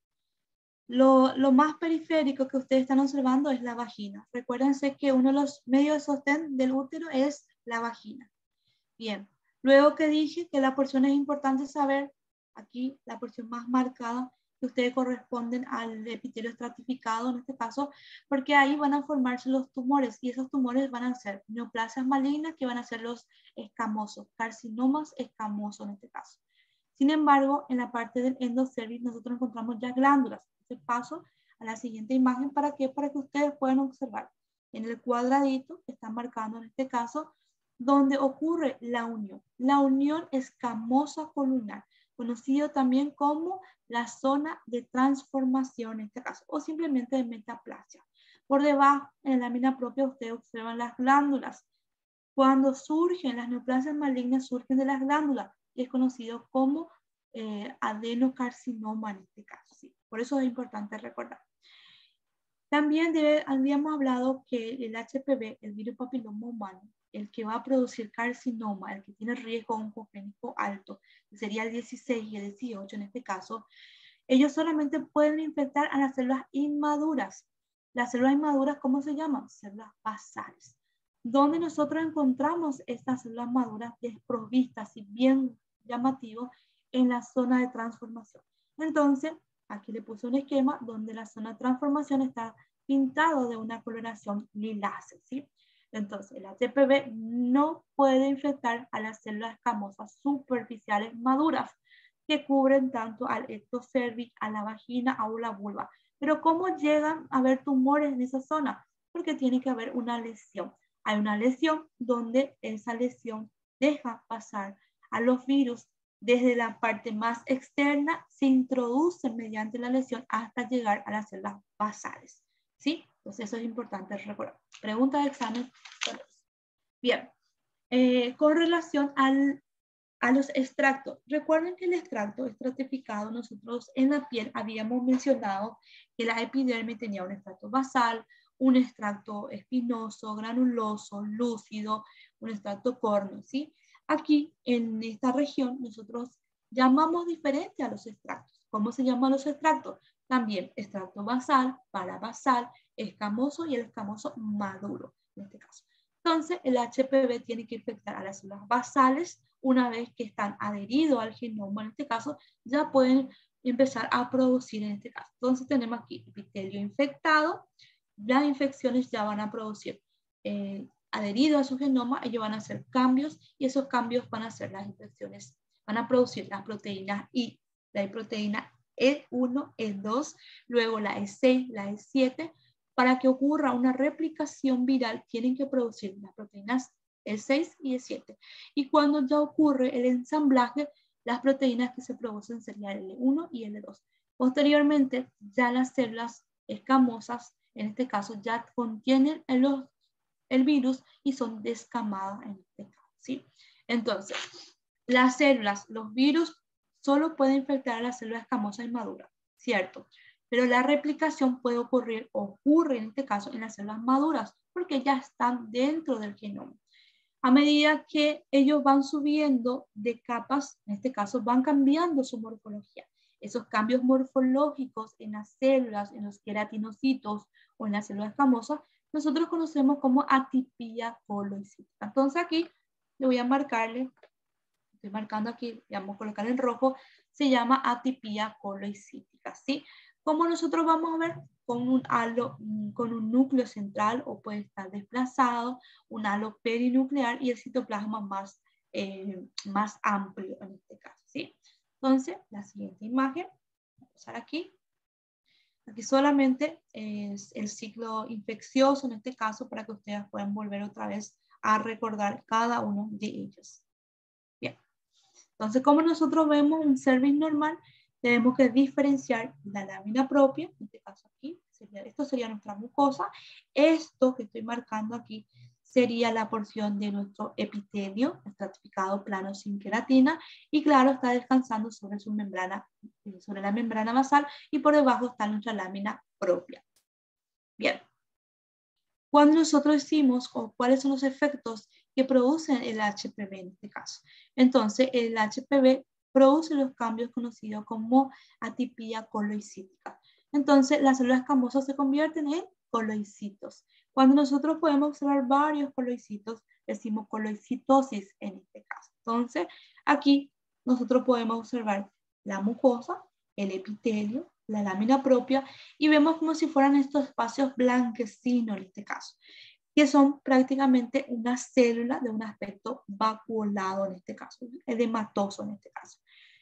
Lo más periférico que ustedes están observando es la vagina. Recuérdense que uno de los medios de sostén del útero es la vagina. Bien. Luego que dije que la porción es importante saber, aquí la porción más marcada, que ustedes corresponden al epitelio estratificado en este caso, porque ahí van a formarse los tumores y esos tumores van a ser neoplasias malignas que van a ser los escamosos, carcinomas escamosos en este caso. Sin embargo, en la parte del endocervix nosotros encontramos ya glándulas. Entonces paso a la siguiente imagen, ¿para qué? Para que ustedes puedan observar. En el cuadradito está marcando en este caso donde ocurre la unión escamosa columnar, conocido también como la zona de transformación en este caso, o simplemente de metaplasia. Por debajo, en la lámina propia, ustedes observan las glándulas. Cuando surgen las neoplasias malignas, surgen de las glándulas, y es conocido como adenocarcinoma en este caso. ¿Sí? Por eso es importante recordar. También habíamos hablado que el HPV, el virus papiloma humano, el que va a producir carcinoma, el que tiene riesgo oncogénico alto, que sería el 16 y el 18 en este caso, ellos solamente pueden infectar a las células inmaduras. Las células inmaduras, ¿cómo se llaman? Células basales. Donde nosotros encontramos estas células maduras desprovistas y bien llamativos en la zona de transformación. Entonces, aquí le puse un esquema donde la zona de transformación está pintado de una coloración lilácea, ¿sí? Entonces, el HPV no puede infectar a las células escamosas superficiales maduras que cubren tanto al ectocervix, a la vagina o la vulva. Pero ¿cómo llegan a haber tumores en esa zona? Porque tiene que haber una lesión. Hay una lesión donde esa lesión deja pasar a los virus desde la parte más externa se introducen mediante la lesión hasta llegar a las células basales, ¿sí? Entonces eso es importante recordar. Pregunta de examen. Bien, con relación a los extractos. Recuerden que el extracto estratificado, nosotros en la piel habíamos mencionado que la epidermis tenía un extracto basal, un extracto espinoso, granuloso, lúcido, un extracto córneo, ¿sí? Aquí, en esta región, nosotros llamamos diferente a los extractos. ¿Cómo se llaman los extractos? También extracto basal, parabasal, escamoso y el escamoso maduro, en este caso. Entonces, el HPV tiene que infectar a las células basales. Una vez que están adheridos al genoma, en este caso, ya pueden empezar a producir en este caso. Entonces, tenemos aquí epitelio infectado. Las infecciones ya van a producir adherido a su genoma, ellos van a hacer cambios y esos cambios van a hacer las infecciones, van a producir las proteínas I, la proteína E1, E2, luego la E6, la E7. Para que ocurra una replicación viral tienen que producir las proteínas E6 y E7. Y cuando ya ocurre el ensamblaje, las proteínas que se producen serían L1 y L2. Posteriormente, ya las células escamosas, en este caso, ya contienen el virus y son descamadas en este caso, ¿sí? Entonces, las células, los virus solo pueden infectar a las células escamosas inmaduras, ¿cierto? Pero la replicación puede ocurrir, ocurre en este caso, en las células maduras, porque ya están dentro del genoma. A medida que ellos van subiendo de capas, en este caso, van cambiando su morfología. Esos cambios morfológicos en las células, en los queratinocitos o en las células escamosas, nosotros conocemos como atipia coloicítica. Entonces aquí le voy a marcarle, estoy marcando aquí, vamos a colocar en rojo, se llama atipia coloicítica, ¿sí? Como nosotros vamos a ver, con un halo, con un núcleo central o puede estar desplazado, un halo perinuclear y el citoplasma más amplio en este caso, ¿sí? Entonces, la siguiente imagen, vamos a pasar aquí. Aquí solamente es el ciclo infeccioso en este caso para que ustedes puedan volver otra vez a recordar cada uno de ellos. Bien. Entonces, como nosotros vemos un cervix normal, tenemos que diferenciar la lámina propia, en este caso aquí, esto sería nuestra mucosa. Esto que estoy marcando aquí sería la porción de nuestro epitelio, estratificado plano sin queratina, y claro, está descansando sobre su membrana, sobre la membrana basal, y por debajo está nuestra lámina propia. Bien. Cuando nosotros decimos cuáles son los efectos que producen el HPV en este caso. Entonces, el HPV produce los cambios conocidos como atipia coloicítica. Entonces, las células escamosas se convierten en coloicitos. Cuando nosotros podemos observar varios coloicitos, decimos coloicitosis en este caso. Entonces, aquí nosotros podemos observar la mucosa, el epitelio, la lámina propia, y vemos como si fueran estos espacios blanquecinos en este caso, que son prácticamente una célula de un aspecto vacuolado en este caso, edematoso en este caso.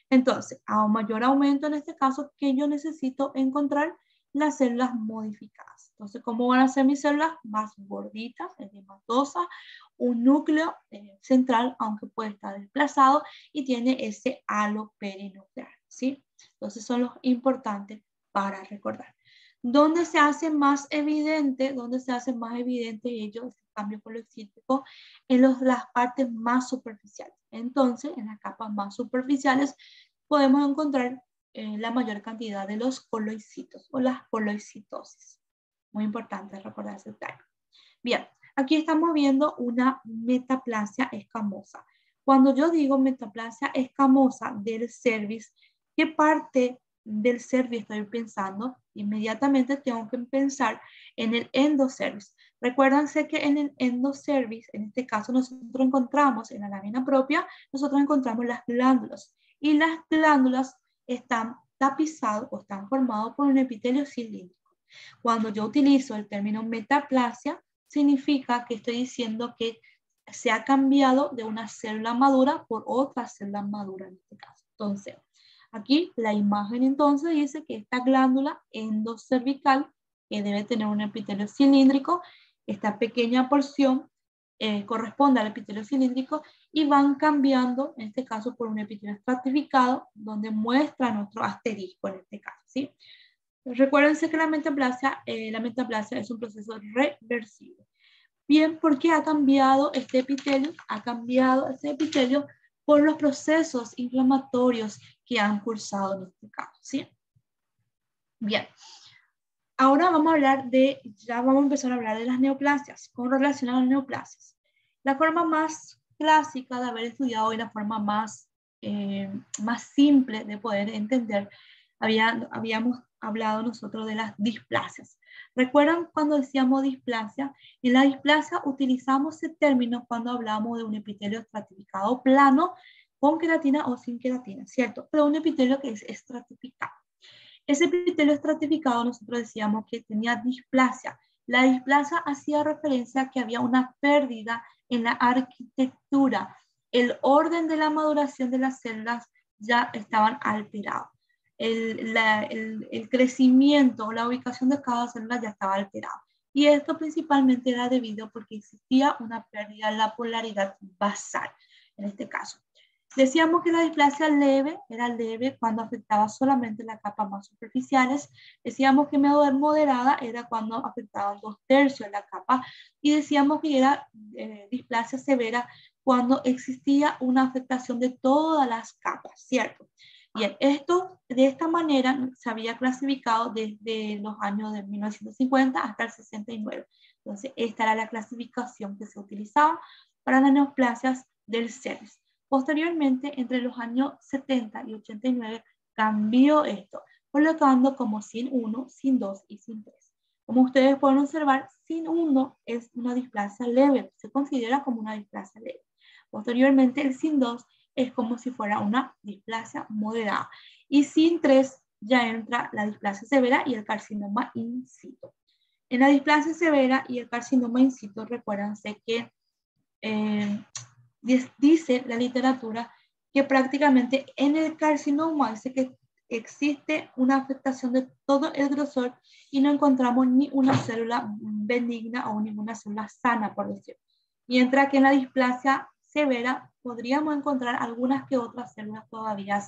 Entonces, a un mayor aumento en este caso, que yo necesito encontrar las células modificadas. Entonces, ¿cómo van a ser mis células? Más gorditas, edematosas, un núcleo central, aunque puede estar desplazado, y tiene ese halo perinuclear, ¿sí? Entonces, son los importantes para recordar. ¿Dónde se hace más evidente ellos, este cambio coloicítico? En las partes más superficiales. Entonces, en las capas más superficiales podemos encontrar la mayor cantidad de los coloicitos o las coloicitosis. Muy importante recordar ese término. Bien, aquí estamos viendo una metaplasia escamosa. Cuando yo digo metaplasia escamosa del cervix, ¿qué parte del cervix estoy pensando? Inmediatamente tengo que pensar en el endocervix. Recuérdense que en el endocervix, en este caso nosotros encontramos en la lámina propia, nosotros encontramos las glándulas. Y las glándulas están tapizadas o están formadas por un epitelio cilíndrico. Cuando yo utilizo el término metaplasia, significa que estoy diciendo que se ha cambiado de una célula madura por otra célula madura en este caso. Entonces, aquí la imagen entonces dice que esta glándula endocervical, que debe tener un epitelio cilíndrico, esta pequeña porción corresponde al epitelio cilíndrico y van cambiando, en este caso, por un epitelio estratificado, donde muestran otro asterisco en este caso, ¿sí? Recuérdense que la metaplasia es un proceso reversible. Bien, ¿por qué ha cambiado este epitelio? Ha cambiado este epitelio por los procesos inflamatorios que han cursado en este caso, ¿sí? Bien. Ahora vamos a empezar a hablar de las neoplasias, con relación a las neoplasias. La forma más clásica de haber estudiado y la forma más simple de poder entender, habíamos hablado nosotros de las displasias. ¿Recuerdan cuando decíamos displasia? En la displasia utilizamos ese término cuando hablamos de un epitelio estratificado plano con queratina o sin queratina, ¿cierto? Pero un epitelio que es estratificado. Ese epitelio estratificado nosotros decíamos que tenía displasia. La displasia hacía referencia a que había una pérdida en la arquitectura. El orden de la maduración de las células ya estaban alterados. El crecimiento o la ubicación de cada célula ya estaba alterado. Y esto principalmente era debido porque existía una pérdida en la polaridad basal, en este caso. Decíamos que la displasia leve era leve cuando afectaba solamente las capas más superficiales. Decíamos que moderada era cuando afectaba 2/3 de la capa. Y decíamos que era displasia severa cuando existía una afectación de todas las capas, ¿cierto? Bien, esto de esta manera se había clasificado desde los años de 1950 hasta el 69. Entonces, esta era la clasificación que se utilizaba para las neoplasias del CERES. Posteriormente, entre los años 70 y 89, cambió esto, colocando como SIN 1, SIN 2 y SIN 3. Como ustedes pueden observar, SIN 1 es una displasia leve, se considera como una displasia leve. Posteriormente, el SIN 2 es como si fuera una displasia moderada. Y SIN 3 ya entra la displasia severa y el carcinoma in situ. En la displasia severa y el carcinoma in situ, recuérdense que dice la literatura que prácticamente en el carcinoma dice que existe una afectación de todo el grosor y no encontramos ni una célula benigna o ninguna célula sana, por decirlo. Mientras que en la displasia severa podríamos encontrar algunas que otras células todavía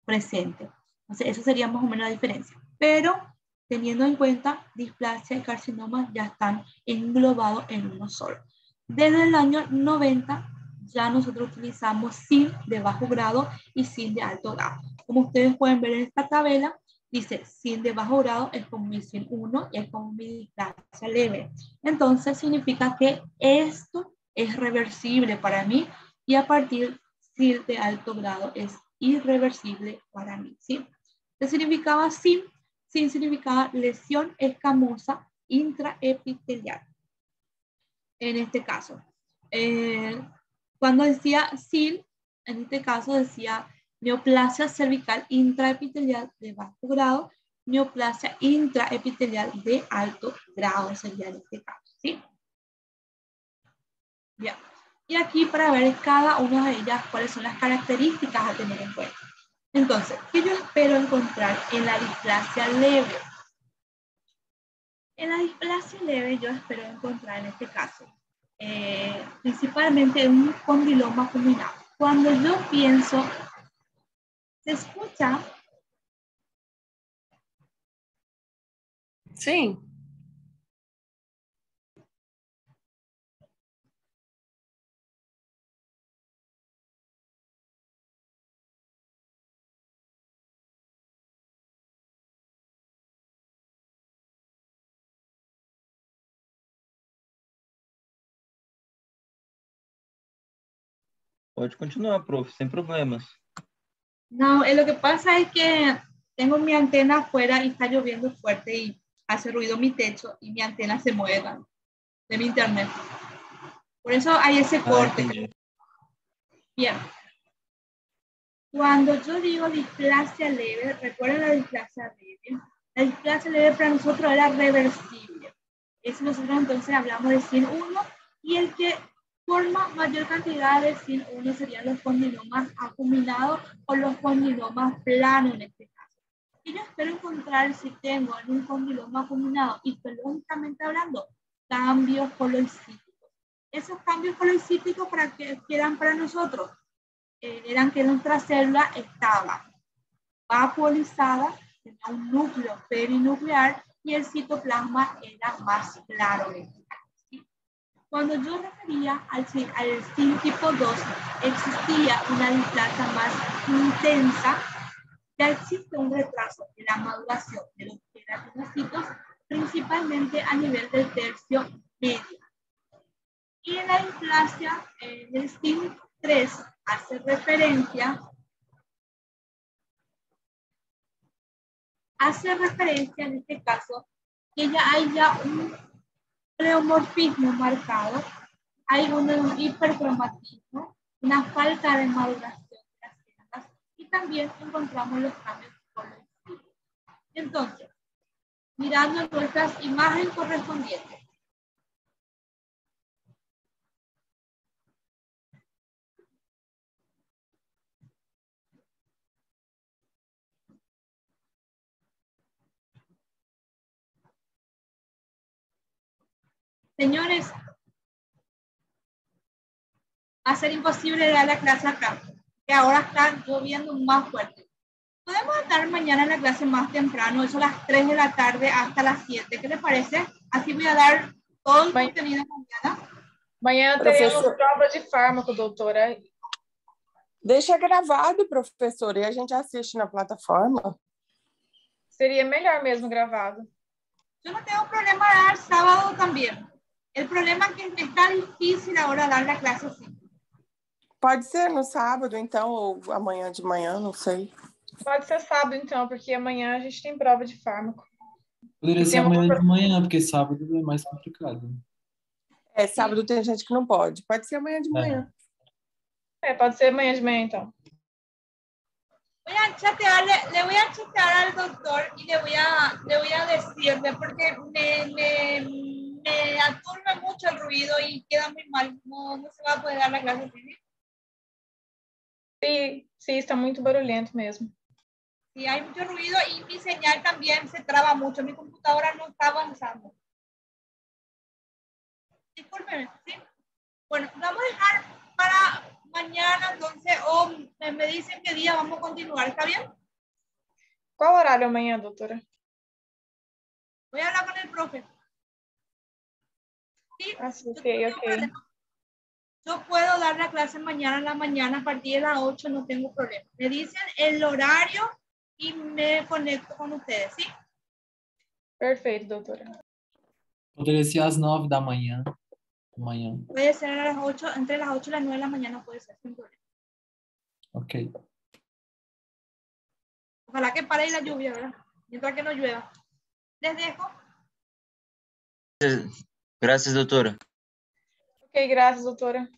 presentes. Entonces, eso sería más o menos la diferencia. Pero, teniendo en cuenta, displasia y carcinoma ya están englobados en uno solo. Desde el año 90, ya nosotros utilizamos SIN de bajo grado y SIN de alto grado. Como ustedes pueden ver en esta tabla, dice SIN de bajo grado es como mi SIN 1 y es como mi displasia leve. Entonces, significa que esto es reversible para mí y a partir SIN de alto grado es irreversible para mí, ¿sí? ¿Qué significaba SIN? SIN significaba lesión escamosa intraepitelial. En este caso, cuando decía SIN, en este caso decía neoplasia cervical intraepitelial de bajo grado, neoplasia intraepitelial de alto grado sería en este caso, ¿sí? Bien. Y aquí para ver cada una de ellas cuáles son las características a tener en cuenta. Entonces, ¿qué yo espero encontrar en la displasia leve? En la displasia leve yo espero encontrar en este caso principalmente un condiloma acuminado. Cuando yo pienso, ¿se escucha? Sí. Pode continuar, prof, sem problemas. No, lo que pasa es que tengo mi antena afuera y está lloviendo fuerte y hace ruido mi techo y mi antena se mueve de mi internet. Por eso hay ese corte. Entendi. Bien. Cuando yo digo displasia leve, recuerden la displasia leve. La displasia leve para nosotros era reversible. Eso nosotros entonces hablamos de SIN 1 y el que forma mayor cantidad de SIN 1 serían los condilomas acuminados o los condilomas planos en este caso. Y yo espero encontrar si tengo en un condiloma acuminado histológicamente hablando cambios colorcíticos. Esos cambios ciclos para que eran para nosotros eran que nuestra célula estaba vaporizada, tenía un núcleo perinuclear y el citoplasma era más claro. ¿Sí? Cuando yo refería al STIM tipo 2, existía una displasia más intensa. Ya existe un retraso en la maduración de los queratinocitos, principalmente a nivel del tercio medio. Y en la displasia del STIM 3 hace referencia en este caso que ya hay un pleomorfismo marcado, hay un hipercromatismo, una falta de maduración de las células y también encontramos los cambios coloridos. Entonces, mirando nuestras imágenes correspondientes. Señores, va a ser imposible dar la clase acá, que ahora está lloviendo más fuerte. Podemos estar mañana en la clase más temprano, eso a las 3 de la tarde hasta las 7. ¿Qué les parece? Así voy a dar todo el contenido mañana. Amanhã teremos prova de fármaco, doutora. Deixa gravado, professora, e a gente assiste na plataforma. Seria melhor mesmo gravado. Yo no tengo problema de dar sábado también. El problema es que me está difícil ahora dar la clase así. Pode ser no sábado, então, ou amanhã de manhã, não sei. Pode ser sábado, então, porque amanhã a gente tem prova de fármaco. Poderia ser amanhã de manhã, porque sábado é mais complicado. Sábado tem gente que não pode. Pode ser amanhã de manhã. Pode ser amanhã de manhã, então. Le voy a chatear al doctor y le voy a decirle porque me aturbe mucho el ruido y queda muy mal. No se va a poder dar la clase así. Sí, está muito barulhento mesmo. Sí, hay mucho ruido y mi señal también se traba mucho. Mi computadora no está avanzando. Discúlpeme, ¿sí? Bueno, vamos a dejar para mañana, entonces, o me dicen qué día vamos a continuar, ¿está bien? Qual horário amanhã, doutora? Voy a hablar con el profe. Sí, ok. Yo puedo dar la clase mañana en la mañana a partir de las 8, no tengo problema. Me dicen el horario y me conecto con ustedes, ¿sí? Perfeito, doutora. Poderia ser às 9 da manhã. Puede ser a las 8, entre las 8 y las 9 de la mañana puede ser, sin problema. Ok. Ojalá que pare la lluvia, ¿verdad? Mientras que no llueva. Les dejo. Gracias, doutora. Ok, graças, doutora.